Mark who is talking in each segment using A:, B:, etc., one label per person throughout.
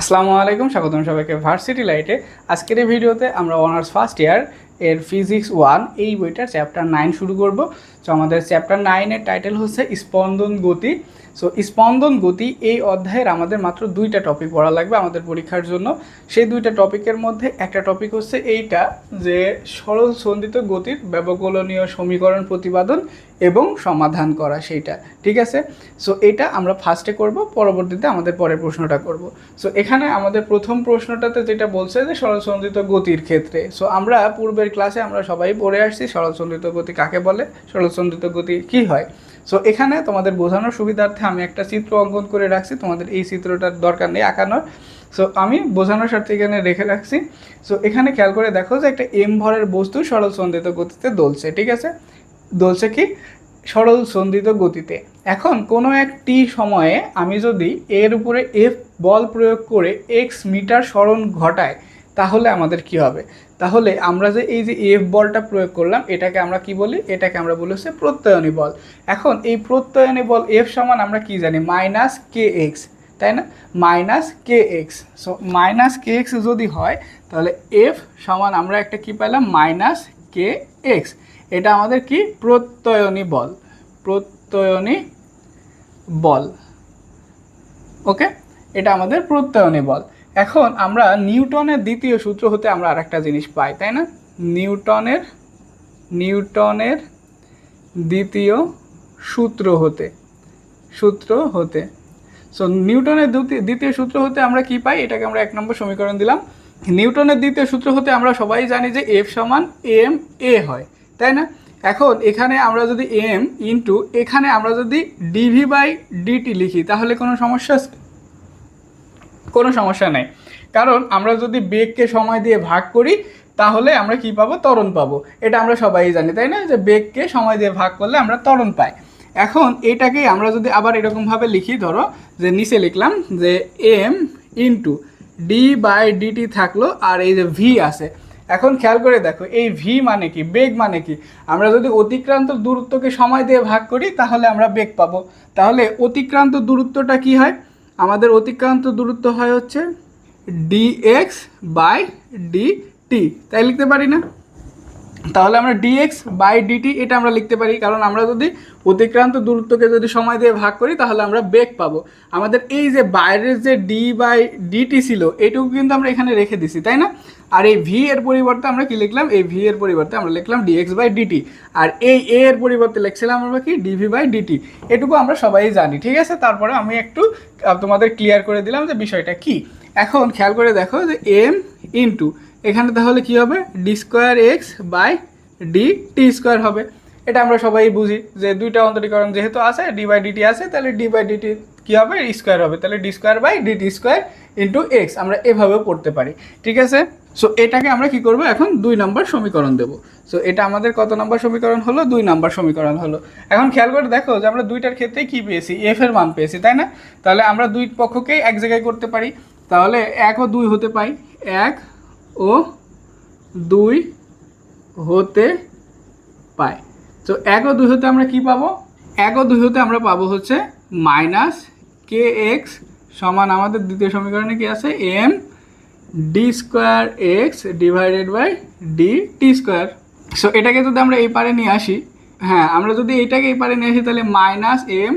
A: আসসালামু আলাইকুম, স্বাগতম সবাইকে ভার্সিটি লাইটে। আজকের এই ভিডিওতে আমরা অনার্স ফার্স্ট ইয়ার এর ফিজিক্স 1 এই বইটার চ্যাপ্টার 9 শুরু করব। তো আমাদের চ্যাপ্টার 9-এর টাইটেল হচ্ছে স্পন্দন গতি। সো স্পন্দন গতি এই অধ্যায়ের আমাদের মাত্র দুইটা টপিক পড়া লাগবে আমাদের পরীক্ষার জন্য। সেই দুইটা টপিকের মধ্যে একটা টপিক হচ্ছে এইটা, যে সরল সন্ধিত গতির ব্যবকলনীয় সমীকরণ প্রতিপাদন এবং সমাধান করা, সেইটা ঠিক আছে। সো এটা আমরা ফার্স্টে করব, পরবর্তীতে আমাদের পরের প্রশ্নটা করব। সো এখানে আমাদের প্রথম প্রশ্নটাতে যেটা বলছে যে সরলসন্ধিত গতির ক্ষেত্রে, সো আমরা পূর্বের ক্লাসে আমরা সবাই পড়ে আসছি সরলসন্ধিত গতি কাকে বলে, সরলসন্ধিত গতি কি হয়। সো এখানে তোমাদের বোঝানোর সুবিধার্থে আমি একটা চিত্র অঙ্কন করে রাখছি, তোমাদের এই চিত্রটার দরকার নেই আঁকানোর। সো আমি বোঝানোর স্বার্থে এখানে রেখে রাখছি। সো এখানে খেয়াল করে দেখো যে একটা এম ভরের বস্তু সরলসন্ধিত গতিতে দোলছে, ঠিক আছে। দোলছে কি সরল সন্ধিত গতিতে। এখন কোনো এক টি সময়ে আমি যদি এর উপরে এফ বল প্রয়োগ করে এক্স মিটার সরণ ঘটাই, তাহলে আমাদের কি হবে? তাহলে আমরা যে এই যে এফ বলটা প্রয়োগ করলাম, এটাকে আমরা কি বলি? এটাকে আমরা বলি হচ্ছে প্রত্যয়নী বল। এখন এই প্রত্যয়নী বল এফ সমান আমরা কি জানি? মাইনাস কে এক্স, তাই না? Minus K x. So minus K x যদি হয়, তাহলে এফ সমান আমরা একটা কি পেলাম? Minus K x. এটা আমাদের কি? প্রত্যয়নী বল, প্রত্যয়নী বল। ওকে, এটা আমাদের প্রত্যয়নী বল। এখন আমরা নিউটনের দ্বিতীয় সূত্র হতে আমরা আরেকটা জিনিস পাই, তাই না? নিউটনের দ্বিতীয় সূত্র হতে সো নিউটনের দ্বিতীয় সূত্র হতে আমরা কি পাই? এটাকে আমরা 1 নম্বর সমীকরণ দিলাম। নিউটনের দ্বিতীয় সূত্র হতে আমরা সবাই জানি যে এফ সমান এম এ হয়, তাই না? এখন এখানে আমরা যদি এম ইন্টু এখানে আমরা যদি ডিভি বাই ডিটি লিখি, তাহলে কোনো সমস্যা নেই। কারণ আমরা যদি বেগকে সময় দিয়ে ভাগ করি, তাহলে আমরা কি পাবো? ত্বরণ পাবো। এটা আমরা সবাই জানি, তাই না? যে বেগকে সময় দিয়ে ভাগ করলে আমরা ত্বরণ পাই। এখন এটাকেই আমরা যদি আবার এরকমভাবে লিখি, ধরো যে নিচে লিখলাম যে M into D by DT থাকলো, আর এই যে ভি আছে। এখন খেয়াল করে দেখো, এই ভি মানে কি? বেগ মানে কি? আমরা যদি অতিক্রান্ত দূরত্বকে সময় দিয়ে ভাগ করি, তাহলে আমরা বেগ পাবো। তাহলে অতিক্রান্ত দূরত্বটা কি হয়? আমাদের অতিক্রান্ত দূরত্ব হয় হচ্ছে ডিএক্স বাই ডিটি, তাই লিখতে পারি না? তাহলে আমরা ডিএক্স বাই ডিটি এটা আমরা লিখতে পারি, কারণ আমরা যদি অতিক্রান্ত দূরত্বকে যদি সময় দিয়ে ভাগ করি, তাহলে আমরা বেগ পাবো। আমাদের এই যে বাইরের যে ডি বাই ডিটি ছিল, এইটুকু কিন্তু আমরা এখানে রেখে দিছি, তাই না? আর এই ভি এর পরিবর্তে আমরা কি লিখলাম? এই ভি এর পরিবর্তে আমরা লিখলাম ডিএক্স বাই ডিটি। আর এই এ এর পরিবর্তে লিখছিলাম আমরা কি? DV by DT. এটুকু আমরা সবাই জানি, ঠিক আছে। তারপরে আমি একটু তোমাদের ক্লিয়ার করে দিলাম যে বিষয়টা কি। এখন খেয়াল করে দেখো যে এম ইন্টু এখানে তাহলে কি হবে? D square X by D T square হবে। এটা আমরা সবাই বুঝি যে দুইটা অন্তরীকরণ যেহেতু আছে, ডি বাই ডিটি আছে, তাহলে ডি বাই ডিটি কী হবে? স্কোয়ার হবে। তাহলে D square by DT square into X আমরা এভাবেও পড়তে পারি, ঠিক আছে। সো এটাকে আমরা কি করব? এখন 2 নম্বর সমীকরণ দেব। সো এটা আমাদের কত নম্বর সমীকরণ হলো? 2 নম্বর সমীকরণ হলো। এখন খেয়াল করে দেখো যে আমরা দুইটার ক্ষেত্রেই কী পেয়েছি? এফ এর মান পেয়েছি, তাই না? তাহলে আমরা দুই পক্ষকেই এক জায়গায় করতে পারি। তাহলে 1 ও 2 হতে পাই, 1 ও 2 হতে পাই। তো 1 ও 2 হতে আমরা কি পাবো? 1 ও 2 হতে আমরা পাবো হচ্ছে মাইনাস কে এক্স সমান আমাদের দ্বিতীয় সমীকরণে কি আছে? M D square X divided by D T square. So এটাকে যদি আমরা এই পারে নিয়ে আসি, হ্যাঁ, আমরা যদি এইটাকে এই পারে নিয়ে আসি, তাহলে minus M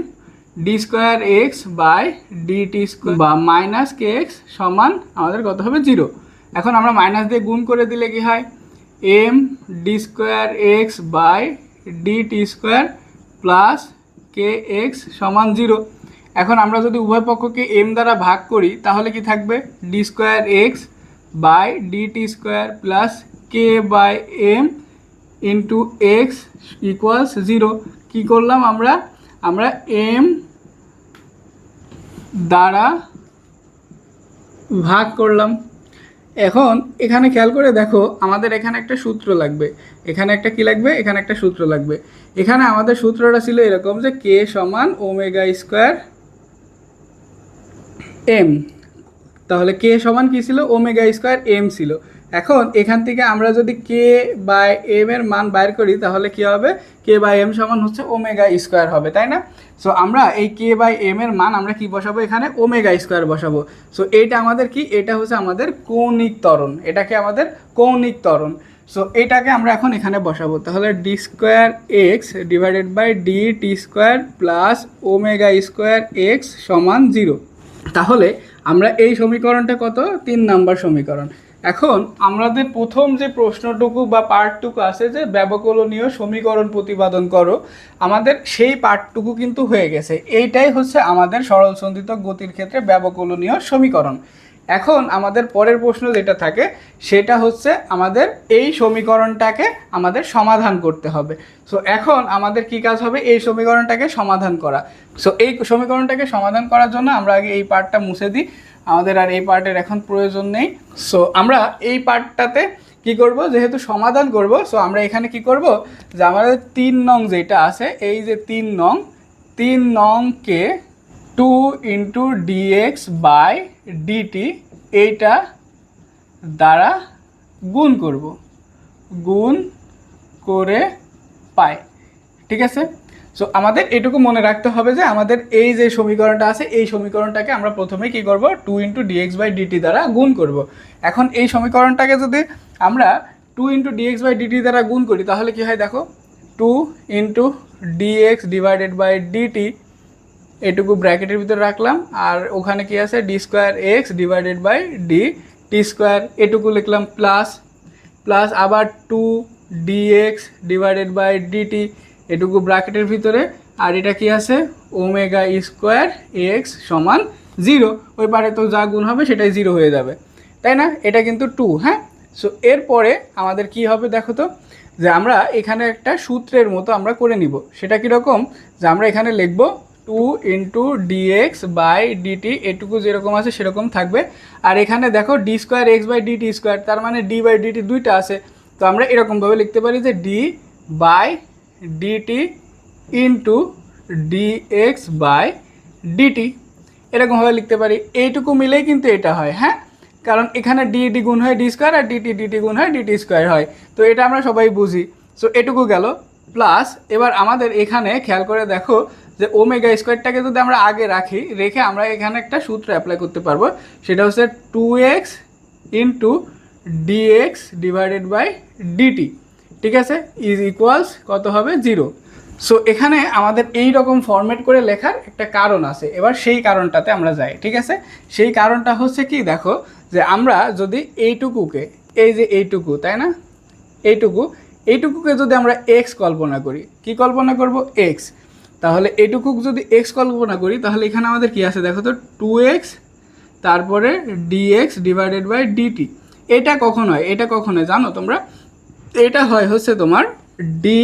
A: D square X by D T square বা মাইনাস কে এক্স সমান আমাদের কত হবে? 0। এখন আমরা মাইনাস দিয়ে গুণ করে দিলে কি হয়? M D square X by D T square plus K X সমান 0। এখন আমরা যদি উভয় পক্ষকে এম দ্বারা ভাগ করি, তাহলে কি থাকবে? D square X by D T square plus K by M into X equals 0। কী করলাম আমরা এম দ্বারা ভাগ করলাম। এখন এখানে খেয়াল করে দেখো, আমাদের এখানে একটা সূত্র লাগবে, এখানে একটা কি লাগবে? এখানে একটা সূত্র লাগবে। এখানে আমাদের সূত্রটা ছিল এরকম যে কে সমান ওমেগা স্কোয়ার এম। তাহলে কে সমান কি ছিল? ওমেগা স্কোয়ার এম ছিল। এখন এখান থেকে আমরা যদি কে বাই এম এর মান বাইর করি তাহলে কি হবে, কে বাই এম সমান হচ্ছে ওমেগা স্কোয়ার হবে, তাই না? সো আমরা এই কে বাই এম এর মান আমরা কি বসাবো, এখানে ওমেগা স্কোয়ার বসাবো। সো এইটা আমাদের কি, এটা হচ্ছে আমাদের কৌণিক ত্বরণ, এটাকে আমাদের কৌণিক ত্বরণ। সো এটাকে আমরা এখন এখানে বসাবো, তাহলে D square X divided by D T square plus omega square X সমান 0। তাহলে আমরা এই সমীকরণটা কত, 3 নাম্বার সমীকরণ। এখন আমাদের প্রথম যে প্রশ্নটুকু বা পার্টটুকু আছে যে ব্যবকলনীয় সমীকরণ প্রতিপাদন করো, আমাদের সেই পার্টটুকু কিন্তু হয়ে গেছে। এইটাই হচ্ছে আমাদের সরল সন্ধিতক গতির ক্ষেত্রে ব্যবকলনীয় সমীকরণ। এখন আমাদের পরের প্রশ্ন যেটা থাকে সেটা হচ্ছে আমাদের এই সমীকরণটাকে আমাদের সমাধান করতে হবে। সো এখন আমাদের কি কাজ হবে, এই সমীকরণটাকে সমাধান করা। সো এই সমীকরণটাকে সমাধান করার জন্য আমরা আগে এই পার্টটা মুছে দিই, আমাদের আর এই পার্টের এখন প্রয়োজন নেই। সো আমরা এই পার্টটাতে কি করব, যেহেতু সমাধান করব, সো আমরা এখানে কি করব যে আমাদের 3 নং যেটা আছে, এই যে 3 নংকে 2 ইন্টু ডিএক্স বাই ডিটি এইটা দ্বারা গুণ করব, গুণ করে পাই, ঠিক আছে? সো আমাদের এটুকু মনে রাখতে হবে যে আমাদের এই যে সমীকরণটা আছে এই সমীকরণটাকে আমরা প্রথমে কি করব, 2 ইন্টু ডিএক্স বাই ডিটি দ্বারা গুণ করব। এখন এই সমীকরণটাকে যদি আমরা 2 ইন্টু ডিএক্স বাই ডিটি দ্বারা গুণ করি তাহলে কি হয় দেখো, 2 into DX divided by DT এটুকু ব্র্যাকেটের ভিতরে রাখলাম, আর ওখানে কি আছে D square X divided by D T square এটুকু লিখলাম প্লাস, প্লাস আবার 2 ডিএক্স ডিভাইডেড বাই ডিটি এটুকু ব্র্যাকেটের ভিতরে, আর এটা কি আছে ওমেগা স্কোয়ার এক্স সমান 0। ওই পারে তো যা গুণ হবে সেটাই 0 হয়ে যাবে, তাই না? এটা কিন্তু 2, হ্যাঁ। সো এরপরে আমাদের কি হবে দেখো তো, যে আমরা এখানে একটা সূত্রের মতো আমরা করে নিব। সেটা কীরকম, যে আমরা এখানে লিখব 2 ইন্টু ডিএক্স বাই ডিটি এটুকু যেরকম আছে সেরকম থাকবে, আর এখানে দেখো D square X by DT square, তার মানে ডি বাই ডিটি দুইটা আছে। তো আমরা এরকমভাবে লিখতে পারি যে D by DT into DX by DT, এরকমভাবে লিখতে পারি। এইটুকু মিলেই কিন্তু এটা হয়, হ্যাঁ, কারণ এখানে ডি গুণ হয় ডি স্কোয়ার আর ডিটি গুণ হয় ডিটি স্কোয়ার হয়, তো এটা আমরা সবাই বুঝি। সো এটুকু গেল প্লাস, এবার আমাদের এখানে খেয়াল করে দেখো যে ওমেগা স্কোয়ারটাকে যদি আমরা আগে রাখি, রেখে আমরা এখানে একটা সূত্র অ্যাপ্লাই করতে পারবো, সেটা হচ্ছে 2x into DX divided by DT, ঠিক আছে, ইজ ইকুয়ালস কত হবে 0। সো এখানে আমাদের এই রকম ফরম্যাট করে লেখার একটা কারণ আছে, এবার সেই কারণটাতে আমরা যাই, ঠিক আছে? সেই কারণটা হচ্ছে কি দেখো, যে আমরা যদি এইটুকুকে, এই যে এইটুকু, তাই না, এইটুকুকে যদি আমরা এক্স কল্পনা করি, কি কল্পনা করব, এক্স, তাহলে এইটুকু যদি এক্স কল্পনা করি তাহলে এখানে আমাদের কি আছে দেখো তো 2x তারপরে ডিএক্স ডিভাইডেড বাই ডিটি। এটা কখন হয়, এটা কখন হয় জানো তোমরা, এটা হয় হচ্ছে তোমার D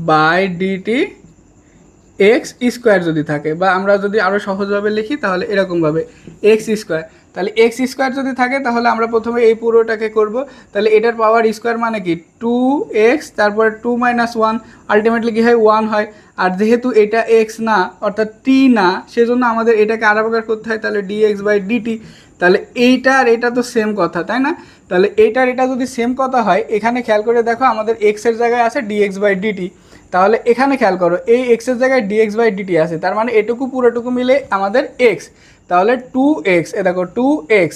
A: by DT X square যদি থাকে, বা আমরা যদি আরও সহজভাবে লিখি তাহলে এরকমভাবে এক্স স্কোয়ার, তাহলে এক্স স্কোয়ার যদি থাকে তাহলে আমরা প্রথমে এই পুরোটাকে করব, তাহলে এটার পাওয়ার স্কোয়ার মানে কি 2x তারপরে 2 মাইনাস 1, আলটিমেটলি কী হয় 1 হয়। আর যেহেতু এটা এক্স না অর্থাৎ টি না, সেজন্য আমাদের এটাকে আলাদা প্রকার করতে হয়, তাহলে ডিএক্স বাই ডিটি। তাহলে এইটা আর এটা তো সেম কথা, তাই না? তাহলে এইটার এটা যদি সেম কথা হয়, এখানে খেয়াল করে দেখো আমাদের এক্সের জায়গায় আছে ডিএক্স বাই ডিটি, তাহলে এখানে খেয়াল করো এই এক্সের জায়গায় ডিএক্স বাই ডিটি আছে, তার মানে এটুকু পুরোটুকু মিলে আমাদের এক্স, তাহলে 2x, এ দেখো 2x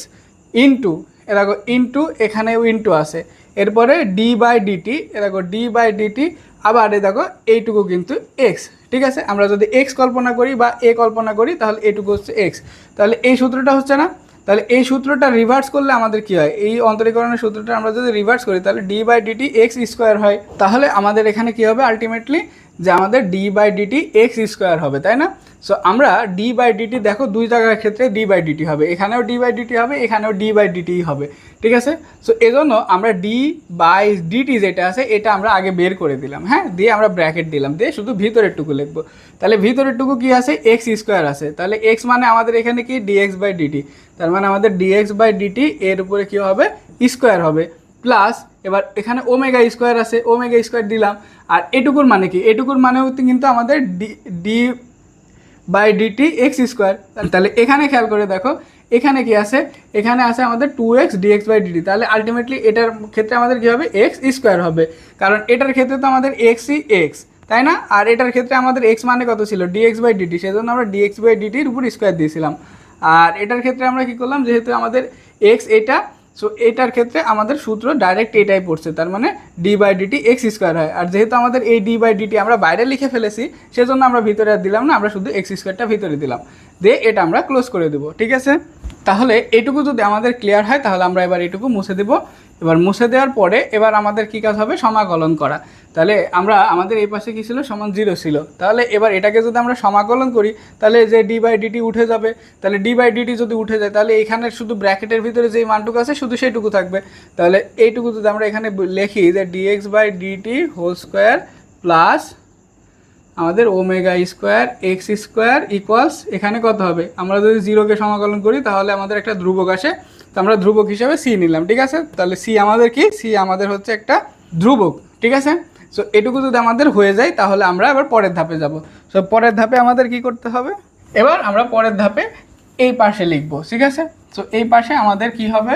A: ইন্টু, এ দেখো ইন্টু, এখানেও ইন্টু আছে, এরপরে ডি বাই ডিটি, এ দেখো ডি বাই ডিটি, আবার এ দেখো এইটুকু কিন্তু এক্স, ঠিক আছে? আমরা যদি এক্স কল্পনা করি বা এ কল্পনা করি তাহলে এইটুকু হচ্ছে এক্স, তাহলে এই সূত্রটা হচ্ছে না, তাহলে এই সূত্রটা রিভার্স করলে আমাদের কি হয়, এই অন্তরীকরণের সূত্রটা আমরা যদি রিভার্স করি তাহলে D by DT X square হয়। তাহলে আমাদের এখানে কি হবে আলটিমেটলি, যে আমাদের D by DT X square হবে, তাই না? সো আমরা ডি বাই ডিটি দেখো দুই জায়গার ক্ষেত্রে ডি বাই ডিটি হবে, এখানেও ডি বাই ডিটি হবে, এখানেও ডি বাই ডিটি হবে, ঠিক আছে? সো এজন্য আমরা ডি বাই ডিটি যেটা আছে এটা আমরা আগে বের করে দিলাম, হ্যাঁ, দিয়ে আমরা ব্র্যাকেট দিলাম, দিয়ে শুধু ভিতরেরটুকু লিখবো। তাহলে ভিতরেরটুকু কি আছে, এক্স স্কোয়ার আছে, তাহলে এক্স মানে আমাদের এখানে কি ডিএক্স বাই ডিটি, তার মানে আমাদের ডিএক্স বাই ডিটি এর উপরে কী হবে স্কোয়ার হবে, প্লাস এবার এখানে ওমেগা স্কোয়ার আছে, ওমেগা স্কোয়ার দিলাম, আর এটুকুর মানে কি, এটুকুর মানে হচ্ছে কিন্তু আমাদের D by DT X square. তাহলে এখানে খেয়াল করে দেখো এখানে কি আছে, এখানে আছে আমাদের 2x dx/dt, তাহলে আলটিমেটলি এটার ক্ষেত্রে আমাদের কী হবে, এক্স স্কোয়ার হবে, কারণ এটার ক্ষেত্রে তো আমাদের এক্সই এক্স, তাই না? আর এটার ক্ষেত্রে আমাদের এক্স মানে কত ছিল, dx/dt, সেজন্য আমরা dx/dt-র উপর স্কোয়ার দিয়েছিলাম। আর এটার ক্ষেত্রে আমরা কী করলাম, যেহেতু আমাদের এক্স এটা, সো এটার ক্ষেত্রে আমাদের সূত্র ডাইরেক্ট এটাই পড়ছে, তার মানে d/dt এক্স স্কোয়ার হয়। আর যেহেতু আমাদের এই d/dt আমরা বাইরে লিখে ফেলেছি, সেজন্য আমরা ভিতরে আর দিলাম না, আমরা শুধু এক্স স্কোয়ারটা ভিতরে দিলাম, দিয়ে এটা আমরা ক্লোজ করে দেবো, ঠিক আছে? তাহলে এটুকু যদি আমাদের ক্লিয়ার হয়, তাহলে আমরা এবার এটুকু মুছে দেবো। এবার মুছে দেওয়ার পরে এবার আমাদের কী কাজ হবে, সমাকলন করা। তাহলে আমরা আমাদের এই পাশে কী ছিল, সমান 0 ছিল, তাহলে এবার এটাকে যদি আমরা সমাকলন করি, তাহলে যে d/dt উঠে যাবে, তাহলে d/dt যদি উঠে যায়, তাহলে এখানে শুধু ব্র্যাকেটের ভিতরে যেই মানটুকু আছে শুধু সেইটুকু থাকবে। তাহলে এইটুকু যদি আমরা এখানে লিখি যে dx/dt হোল স্কোয়ার প্লাস আমাদের omega square x square equals, এখানে কত হবে, আমরা যদি 0কে সমাকলন করি তাহলে আমাদের একটা ধ্রুবক আসে, তো আমরা ধ্রুবক হিসাবে সি নিলাম, ঠিক আছে? তাহলে সি আমাদের কি, সি আমাদের হচ্ছে একটা ধ্রুবক, ঠিক আছে? সো এটুকু যদি আমাদের হয়ে যায়, তাহলে আমরা এবার পরের ধাপে যাব। সো পরের ধাপে আমাদের কি করতে হবে, এবার আমরা পরের ধাপে এই পাশে লিখবো, ঠিক আছে? সো এই পাশে আমাদের কি হবে,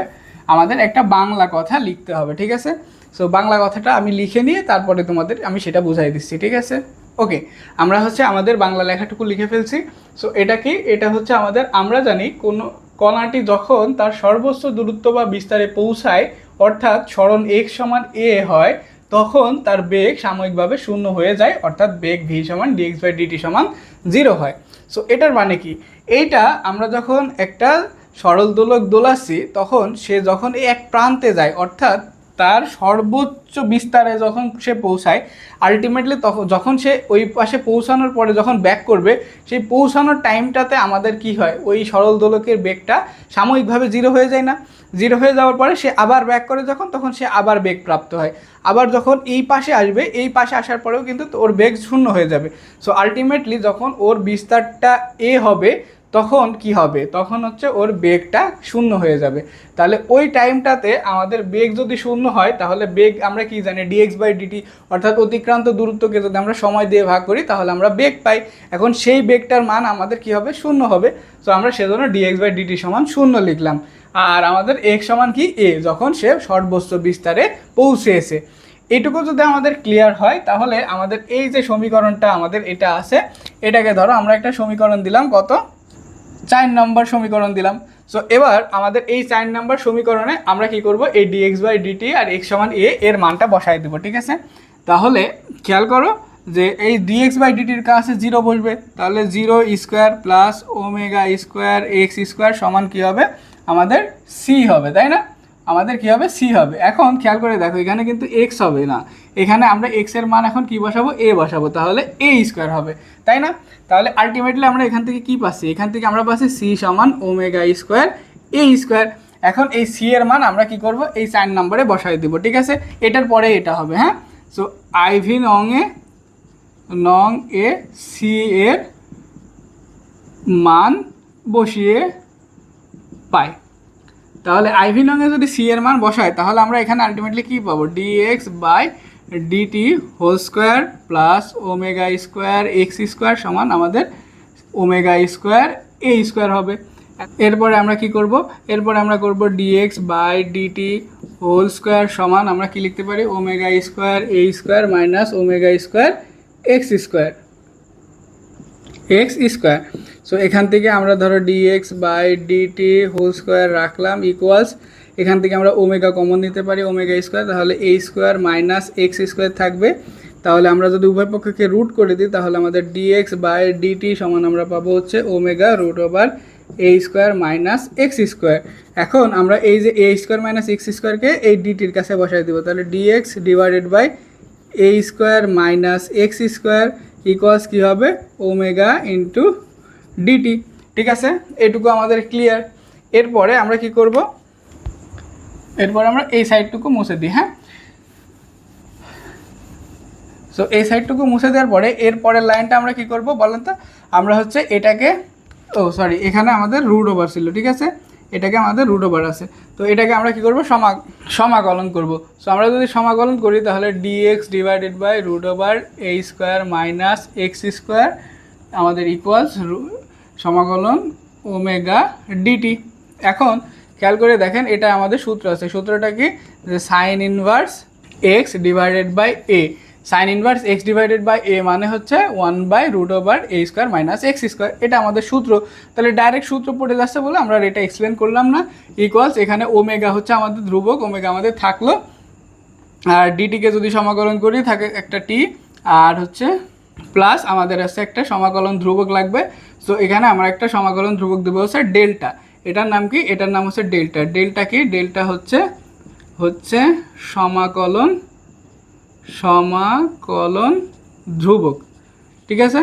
A: আমাদের একটা বাংলা কথা লিখতে হবে, ঠিক আছে? সো বাংলা কথাটা আমি লিখে নিয়ে তারপরে তোমাদের আমি সেটা বুঝাই দিচ্ছি, ঠিক আছে? ওকে, আমরা হচ্ছে আমাদের বাংলা লেখাটুকু লিখে ফেলছি। সো এটা কি, এটা হচ্ছে আমাদের, আমরা জানি কোনো কণাটি যখন তার সর্বোচ্চ দূরত্ব বা বিস্তারে পৌঁছায়, অর্থাৎ সরণ x সমান a হয়, তখন তার বেগ সাময়িকভাবে শূন্য হয়ে যায়, অর্থাৎ বেগ v সমান dx/dt সমান 0 হয়। সো এটার মানে কি, এইটা আমরা যখন একটা সরল দোলক দোলাচ্ছি, তখন সে যখন এই এক প্রান্তে যায়, অর্থাৎ তার সর্বোচ্চ বিস্তারে যখন সে পৌঁছায়, আলটিমেটলি তখন যখন সে ওই পাশে পৌঁছানোর পরে যখন ব্যাক করবে, সেই পৌঁছানোর টাইমটাতে আমাদের কি হয়, ওই সরল দোলকের বেগটা সাময়িকভাবে 0 হয়ে যায় না? 0 হয়ে যাওয়ার পরে সে আবার ব্যাক করে যখন, তখন সে আবার বেগ প্রাপ্ত হয়। আবার যখন এই পাশে আসবে, এই পাশে আসার পরেও কিন্তু ওর বেগ শূন্য হয়ে যাবে। সো আলটিমেটলি যখন ওর বিস্তারটা এ হবে, তখন কি হবে, তখন হচ্ছে ওর বেগটা শূন্য হয়ে যাবে। তাহলে ওই টাইমটাতে আমাদের বেগ যদি শূন্য হয়, তাহলে বেগ আমরা কি জানি, dx/dt, অর্থাৎ অতিক্রান্ত দূরত্বকে যদি আমরা সময় দিয়ে ভাগ করি, তাহলে আমরা বেগ পাই। এখন সেই বেগটার মান আমাদের কি হবে, শূন্য হবে। সো আমরা সেজন্য dx/dt সমান 0 লিখলাম। আর আমাদের x সমান কি, a, যখন সে সর্বোচ্চ বিস্তারে পৌঁছেছে। এইটুকু যদি আমাদের ক্লিয়ার হয়, তাহলে আমাদের এই যে সমীকরণটা আমাদের এটা আছে, এটাকে ধরো আমরা একটা সমীকরণ দিলাম, কত, 4 নম্বর সমীকরণ দিলাম। সো এবার আমাদের এই 4 নম্বর সমীকরণে আমরা কি করব, এই dx/dt আর x সমান a এর মানটা বসাই দেবো, ঠিক আছে? তাহলে খেয়াল করো যে এই dx/dt-র কাছে 0 বসবে, তাহলে 0 square plus omega square x square সমান কী হবে, আমাদের সি হবে, তাই না? আমাদের কী হবে, সি হবে। এখন খেয়াল করে দেখো, এখানে কিন্তু এক্স হবে না, এখানে আমরা এক্সের মান এখন কী বসাবো, এ বসাবো, তাহলে এ স্কোয়ার হবে, তাই না? তাহলে আলটিমেটলি আমরা এখান থেকে কী পাচ্ছি, এখান থেকে আমরা পাচ্ছি সি সমান ওমেগা স্কোয়ার এ স্কোয়ার। এখন এই সি এর মান আমরা কি করব, এই 4 নম্বরে বসাই দেবো, ঠিক আছে? এটার পরে এটা হবে, হ্যাঁ? সো আইভি নং এ সি এর মান বসিয়ে পাই। তাহলে আইভি নংয়ে যদি সি এর মান বসায়, তাহলে আমরা এখানে আলটিমেটলি কী পাবো, dx/dt whole square plus omega square x square সমান আমাদের ওমেগা স্কোয়ার এ স্কোয়ার হবে। এরপরে আমরা কি করব, এরপরে আমরা করব dx/dt হোল স্কোয়ার সমান আমরা কি লিখতে পারি, omega square a square minus omega square x square. So এখান থেকে আমরা ধরো dx/dt হোল স্কোয়ার রাখলাম ইকুয়ালস, এখান থেকে আমরা ওমেগা কমন নিতে পারি, ওমেগা স্কোয়ার, তাহলে এ স্কোয়ার মাইনাস এক্স স্কোয়ার থাকবে। তাহলে আমরা যদি উভয় পক্ষকে রুট করে দিই, তাহলে আমাদের dx/dt সমান আমরা পাবো হচ্ছে omega root over A square minus x square. এখন আমরা এই যে এ স্কোয়ার মাইনাস এক্স স্কোয়ারকে এই ডিটির কাছে বসাই দেবো, তাহলে dx divided by a square minus x square equals কী হবে, ওমেগা ইন্টু ডিটি, ঠিক আছে? এটুকু আমাদের ক্লিয়ার। এরপরে আমরা কি করব, এরপরে আমরা এই সাইডটুকু মুছে দিই, হ্যাঁ? সো এই সাইডটুকু মুছে দেওয়ার পরে এরপরের লাইনটা আমরা কি করব বলেন তো, আমরা হচ্ছে এটাকে, এখানে আমাদের রুট ওভার ছিল, ঠিক আছে? এটাকে আমাদের রুট ওভার আছে, তো এটাকে আমরা কি করব, সমাকলন করব। সো আমরা যদি সমাকলন করি, তাহলে dx divided by root over A square minus x square আমাদের ইকুয়ালস সমাকলন ওমেগা ডিটি, এখন খেয়াল করে দেখেন, এটা আমাদের সূত্র আছে। সূত্রটা কি, যে sine inverse x divided by a. Sine inverse x divided by a মানে হচ্ছে 1/√a² মাইনাস এক্স স্কোয়ার। এটা আমাদের সূত্র। তাহলে ডাইরেক্ট সূত্র পড়ে যাচ্ছে বলে আমরা এটা এক্সপ্লেন করলাম না। ইকুয়ালস, এখানে ওমেগা হচ্ছে আমাদের ধ্রুবক, ওমেগা আমাদের থাকলো। আর ডিটিকে যদি সমাকলন করি থাকে একটা টি, আর হচ্ছে প্লাস আমাদের আছে একটা সমাকলন ধ্রুবক লাগবে। সো এখানে আমরা একটা সমাকলন ধ্রুবক দেবো হচ্ছে ডেল্টা। এটার নাম কি, এটার নাম হচ্ছে ডেল্টা। ডেল্টা কি, ডেল্টা হচ্ছে সমাকলন ধ্রুবক। ঠিক আছে,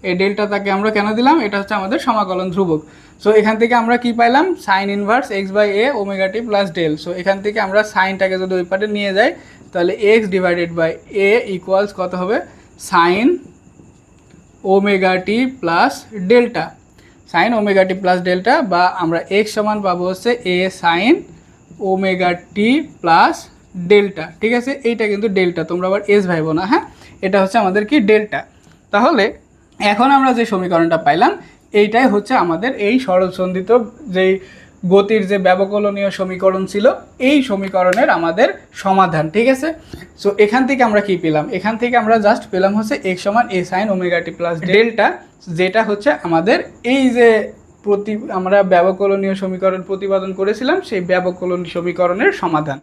A: এই ডেল্টাটাকে আমরা কেন দিলাম, এটা হচ্ছে আমাদের সমাকলন ধ্রুবক। সো এখান থেকে আমরা কি পাইলাম, sine inverse X by A omega T plus del. So এখান থেকে আমরা সাইনটাকে যদি ওই পারে নিয়ে যাই, তাহলে X divided by A equals কত হবে, sine omega T plus delta. Sine omega T plus delta, বা আমরা এক্স সমান পাবো হচ্ছে A sine omega T plus delta. ঠিক আছে, এইটা কিন্তু ডেল্টা, তোমরা আবার এস ভাইবো না। হ্যাঁ, এটা হচ্ছে আমাদের কি, ডেল্টা। তাহলে এখন আমরা যে সমীকরণটা পাইলাম, এইটাই হচ্ছে আমাদের এই সরলসন্ধিত যেই গতির যে ব্যবকলনীয় সমীকরণ ছিল, এই সমীকরণের আমাদের সমাধান। ঠিক আছে, সো এখান থেকে আমরা কি পেলাম, এখান থেকে আমরা জাস্ট পেলাম হচ্ছে এক্স সমান এ sine omega T plus delta, যেটা হচ্ছে আমাদের এই যে আমরা ব্যবকলনীয় সমীকরণ প্রতিপাদন করেছিলাম, সেই ব্যবকলনীয় সমীকরণের সমাধান।